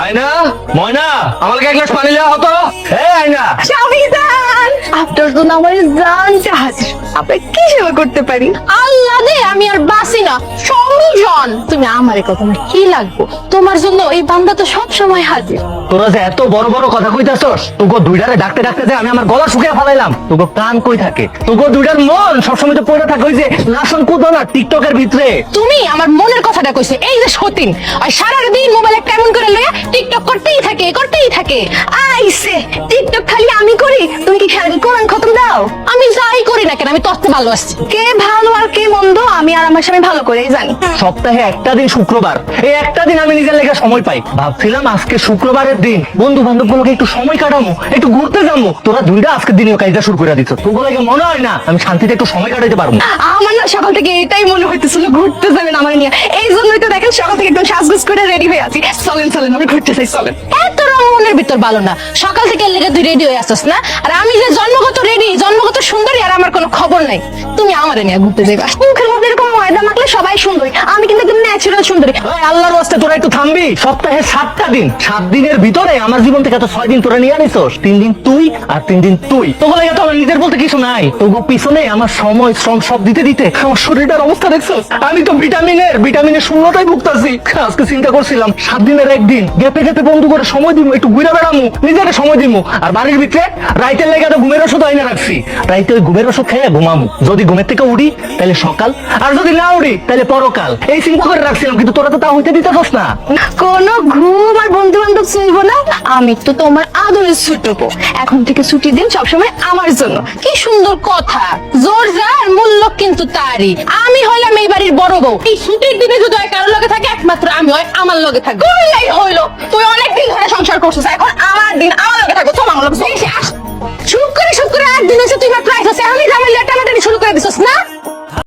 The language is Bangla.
আয়না, ময়না, আমাকে এক গ্লাস পানি দেওয়া হতো। আয়না, স্বামীজান, আপনার জন্য আমার জান হাজির। আপনার কি সেবা করতে পারি? আল্লাহ দে, আমি আর বাসি না। স্বামীজান, তুমি আমারে কত কি লাগবো? তোমার জন্য এই বান্দা তো সব সময় হাজির। তোরা যে এত বড় বড় কথা কইতাছস, তোকে দুইটারে ডাকতে ডাকতে যে আমি আমার গলা শুকিয়ে ফেলাইলাম। তোকে কান কই থাকে? তোকে দুইটার মন সবসময় তো পড়ে থাকে ওই যে লাসন কুদনা টিকটকের ভিতরে। তুমি আমার মনের কথাটা কইছো। এই যে সতীন, আর সারাদিন মোবাইলে কেমন করে লইয়া টিকটক করতেই থাকে। আইসে টিকটক খালি আমি করি, তুমি কি খেয়াল কোরআন খতম দাও? আমি যাই করি না কেন, আমি তত্ত্ব ভালোবাসি। কে ভালো আর কে মন্দ আমি আর আমার স্বামী ভালো করেই জানি। সপ্তাহে একটা দিন শুক্রবার, এই একটা দিন আমি নিজের লেগে সময় পাই। ভাবছিলাম আজকে শুক্রবারের দিন বন্ধু বান্ধব গুলোকে একটু সময় কাটাবো, একটু ঘুরতে যাবো। তোরা দুইটা আজকের দিনে কাজটা শুরু করে দিচ্ছ। তোগুলো মনে হয় না আমি শান্তিতে একটু সময় কাটাইতে পারবো? আমার না সকাল থেকে এটাই মনে হইতেছিল ঘুরতে যাবেন আমার নিয়ে। এই জন্যই তো দেখেন সকাল থেকে একদম সাজগোজ করে রেডি হয়ে আছি। চলেন আমরা ঘুরতে চাই, চলেন। এত মনের ভিতর ভালো না, সকাল থেকে লেগে তুই রেডি হয়ে আসছিস না? আর আমি যে জন্মগত রেডি, জন্মগত সুন্দরী, আর আমার কোনো খবর নাই। তুমি আমারে নিয়ে ঘুরতে যাইবা। মুখের মধ্যে এরকম ময়দা মাখলে সবাই সুন্দরী, আমি কিন্তু একদম ন্যাচারাল সুন্দরী। আল্লাহর রাস্তে তোরা একটু থামবি? সপ্তাহে 7টা দিন, 7 দিনের ভিতরে আমার জীবন থেকে এত 6 দিন তোরা নিয়ে আনিছস। 3 দিন তুই আর 3 দিন তুই। তোগুলো তো আমার নিজের বলতে কিছু নাই। তোগো পিছনে আমার সময় শ্রম সব দিতে দিতে আমার শরীরটার অবস্থা দেখছস। আমি তো ভিটামিনের শূন্যতাই ভুগতাছি। আজকে চিন্তা করছিলাম 7 দিনের একদিন গ্যাপে গ্যাপে বন্ধু করে সময় দিব, একটু ঘুরে বেড়ামু, নিজেকে সময় দিব। আর বাড়ির ভিতরে রাইতের লেগে তো ঘুমের ওষুধ আইনা রাখছি। রাইতে ওই ঘুমের ওষুধ খেয়ে ঘুমামু। যদি ঘুমের থেকে উঠি তাহলে সকাল, আর যদি না উঠি তাহলে পরকাল। এই চিন্তা করে রাখছিলাম, কিন্তু তোরা তো তা হইতে দিতেছস না। কোনো ঘুম আর বন্ধু বান্ধব চলবো না। আমি তো তোমার আদরের ছুটবো। এখন থেকে ছুটির দিন সবসময় আমার জন্য। কি সুন্দর কথা। জোর যার মূল্য কিন্তু তারই। আমি হইলাম এই বাড়ির বড় বউ। এই ছুটির দিনে যদি হয় কারোর লগে থাকে, একমাত্র আমি হয় আমার লগে থাকবো। করলেই হইলো। তুই অনেকদিন ধরে সংসার করছিস, এখন আমার দিন আমার লগে থাকবো। চল আমার লগে। শুরু করে একদিন হয়েছে তুই মাত্র আইসা আমি ঝামেলা টানাটানি শুরু করে দিছিস না?